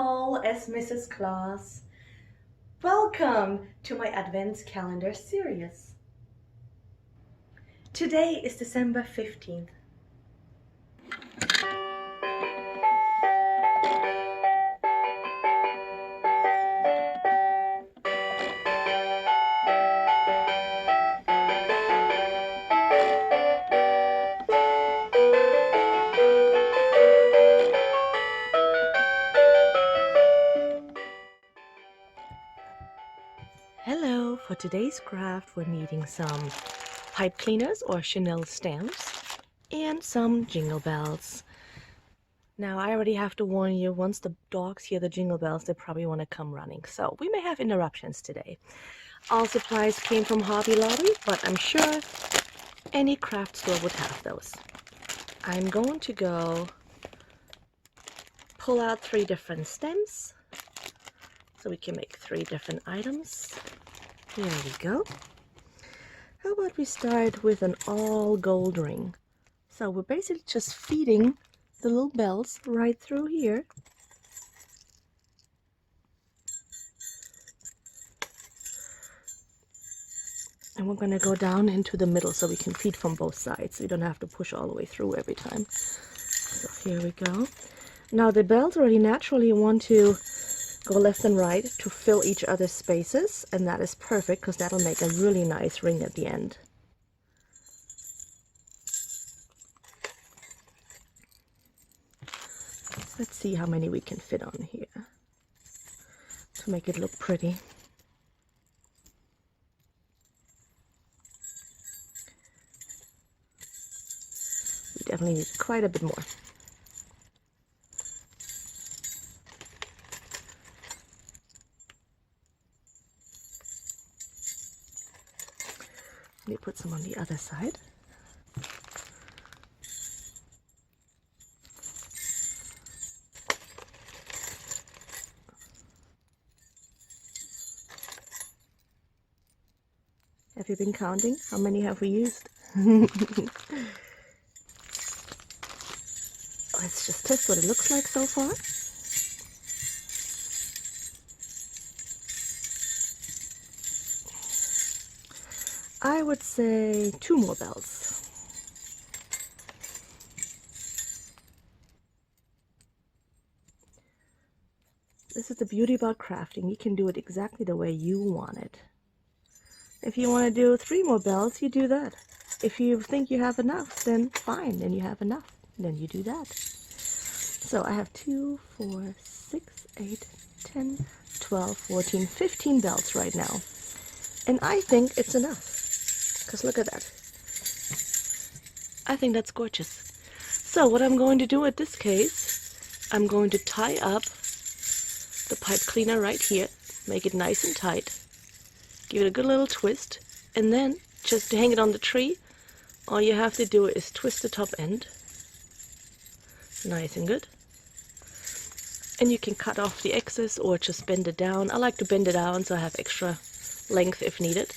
Nicole as Mrs. Claus. Welcome to my Advent Calendar series. Today is December 15th. Hello, for today's craft we're needing some pipe cleaners or chenille stamps and some jingle bells. Now I already have to warn you, once the dogs hear the jingle bells they probably want to come running, so we may have interruptions today. All supplies came from Hobby Lobby, but I'm sure any craft store would have those. I'm going to go pull out 3 different stems so we can make 3 different items. Here we go. How about we start with an all gold ring? So we're basically just feeding the little bells right through here. And we're going to go down into the middle so we can feed from both sides, so you don't have to push all the way through every time. So here we go. Now the bells already naturally want to go left and right to fill each other's spaces, and that is perfect because that'll make a really nice ring at the end. Let's see how many we can fit on here to make it look pretty. We definitely need quite a bit more. Let me put some on the other side. Have you been counting? How many have we used? Let's just test what it looks like so far. I would say 2 more bells. This is the beauty about crafting. You can do it exactly the way you want it. If you want to do 3 more bells, you do that. If you think you have enough, then fine, then you have enough. Then you do that. So I have 2, 4, 6, 8, 10, 12, 14, 15 bells right now. And I think it's enough. Because look at that. I think that's gorgeous. So what I'm going to do at this case, I'm going to tie up the pipe cleaner right here, make it nice and tight, give it a good little twist, and then just to hang it on the tree, all you have to do is twist the top end, nice and good, and you can cut off the excess or just bend it down. I like to bend it down so I have extra length if needed.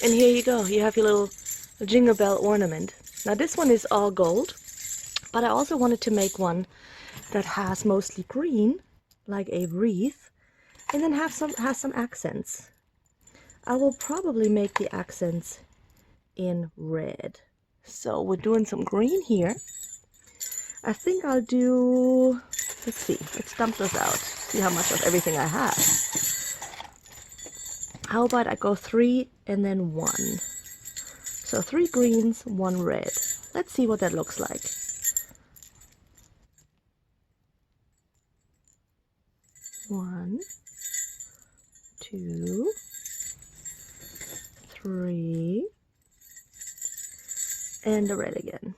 And here you go, you have your little jingle bell ornament. Now this one is all gold, but I also wanted to make one that has mostly green, like a wreath, and then has some accents. I will probably make the accents in red. So we're doing some green here. I think I'll do, let's see, let's dump this out, see how much of everything I have. How about I go 3 and then 1? So 3 greens, 1 red. Let's see what that looks like. One, 2, 3, and the red again.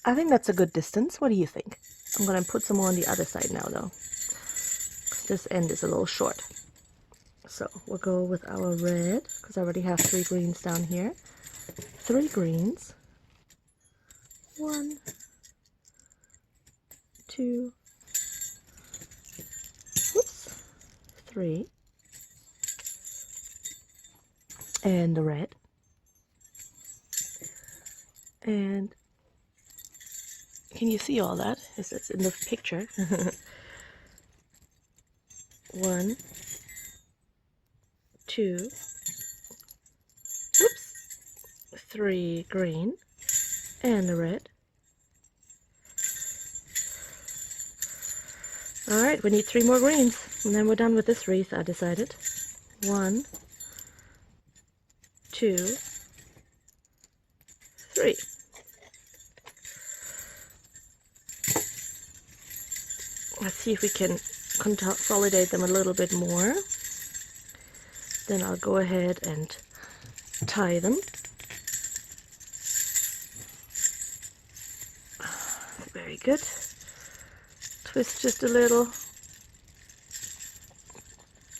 I think that's a good distance. What do you think? I'm going to put some more on the other side now though. This end is a little short. So we'll go with our red, because I already have 3 greens down here. 3 greens. 1, 2, whoops, 3. And the red. And Can you see all that? Is it's in the picture? 1, 2, whoops, 3 green and a red. Alright, we need 3 more greens, and then we're done with this wreath, I decided. 1, 2, 3. Let's see if we can consolidate them a little bit more. Then I'll go ahead and tie them. Very good. Twist just a little.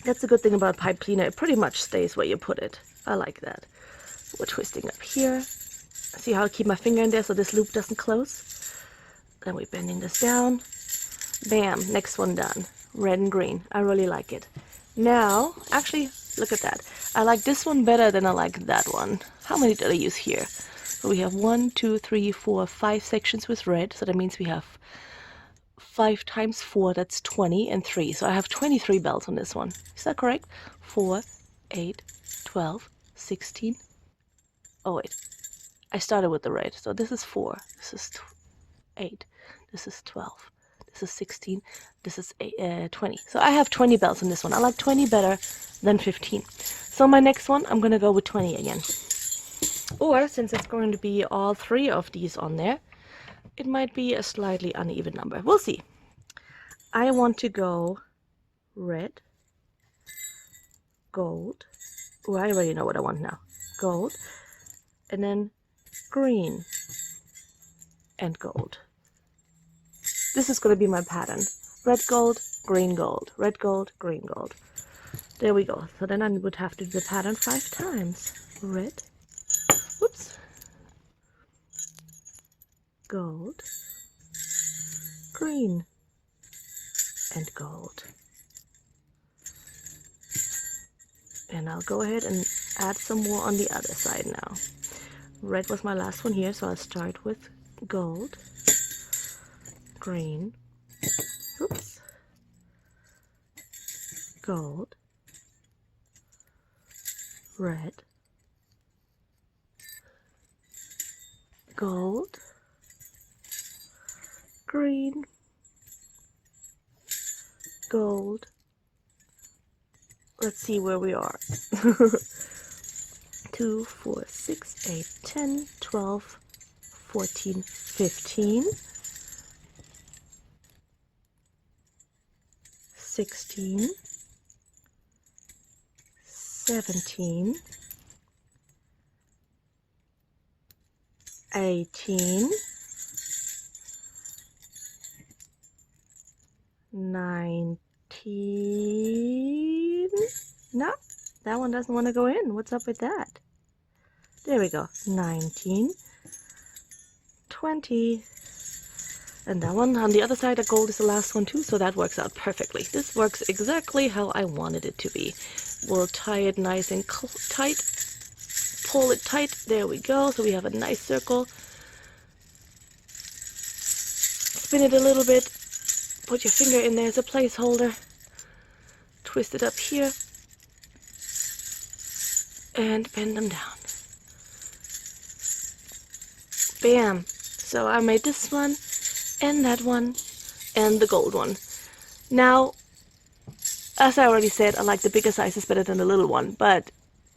That's a good thing about pipe cleaner. It pretty much stays where you put it. I like that. We're twisting up here. See how I keep my finger in there so this loop doesn't close? Then we're bending this down. Bam, next one done. Red and green. I really like it. Now, actually, look at that. I like this one better than I like that one. How many did I use here? So we have 1, 2, 3, 4, 5 sections with red. So that means we have 5 times 4, that's 20, and 3. So I have 23 bells on this one. Is that correct? 4, 8, 12, 16. Oh wait, I started with the red. So this is 4, this is 8, this is 12, this is 16, this is 20. So I have 20 bells on this one. I like 20 better than 15. So my next one, I'm going to go with 20 again. Or, since it's going to be all 3 of these on there, it might be a slightly uneven number. We'll see. I want to go red, gold. Oh, I already know what I want now. Gold, and then green and gold. This is going to be my pattern. Red, gold, green, gold. Red, gold, green, gold. There we go. So then I would have to do the pattern 5 times. Red, whoops, gold, green, and gold. And I'll go ahead and add some more on the other side now. Red was my last one here, so I'll start with gold, green, oops, gold, red, gold, green, gold. Let's see where we are. 2, 4, 6, 8, 10, 12, 14, 15, 16, 17, 18, 19. No, that one doesn't want to go in. What's up with that? There we go. 19, 20, and that one on the other side, the gold is the last one too, so that works out perfectly. This works exactly how I wanted it to be. We'll tie it nice and tight, pull it tight. There we go. So we have a nice circle. Spin it a little bit. Put your finger in there as a placeholder. Twist it up here. And bend them down. Bam! So I made this one, and that one, and the gold one. Now, as I already said, I like the bigger sizes better than the little one, but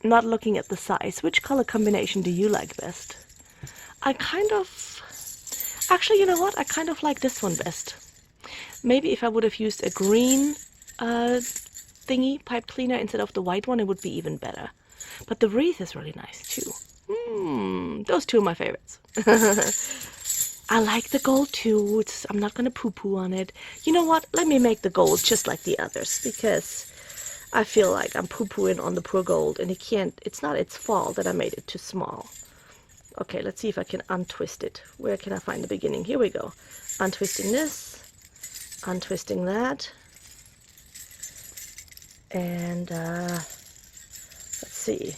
not looking at the size, which color combination do you like best? Actually, you know what? I kind of like this one best. Maybe if I would have used a green thingy, pipe cleaner, instead of the white one, it would be even better. But the wreath is really nice too. Those two are my favorites. I like the gold too. I'm not going to poo-poo on it. You know what? Let me make the gold just like the others, because I feel like I'm poo-pooing on the poor gold, and it's not its fault that I made it too small. Okay, let's see if I can untwist it. Where can I find the beginning? Here we go. Untwisting this, untwisting that, and let's see.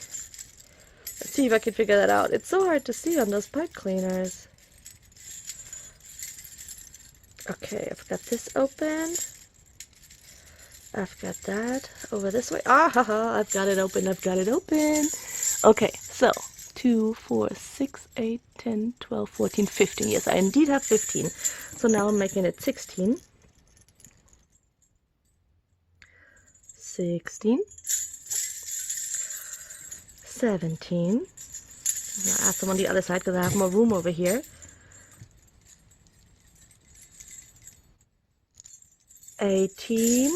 Let's see if I can figure that out. It's so hard to see on those pipe cleaners. Okay, I've got this open. I've got that over this way. Ah, haha, I've got it open, I've got it open. Okay, so 2, 4, 6, 8, 10, 12, 14, 15. Yes, I indeed have 15. So now I'm making it 16. 16. 17. I'll add some on the other side because I have more room over here. 18.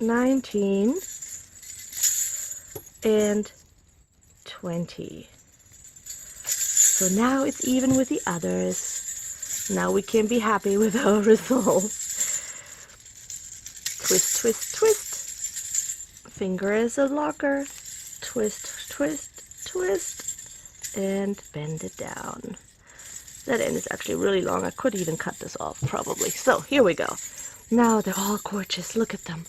19. And 20. So now it's even with the others. Now we can be happy with our results. Twist, twist, twist. Finger as a locker. Twist, twist, twist. And bend it down. That end is actually really long. I could even cut this off probably. So here we go. Now they're all gorgeous. Look at them.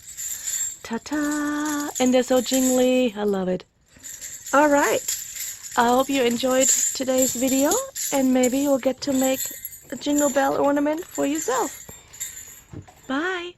Ta-ta! And they're so jingly. I love it. All right. I hope you enjoyed today's video, and maybe you'll get to make a jingle bell ornament for yourself. Bye!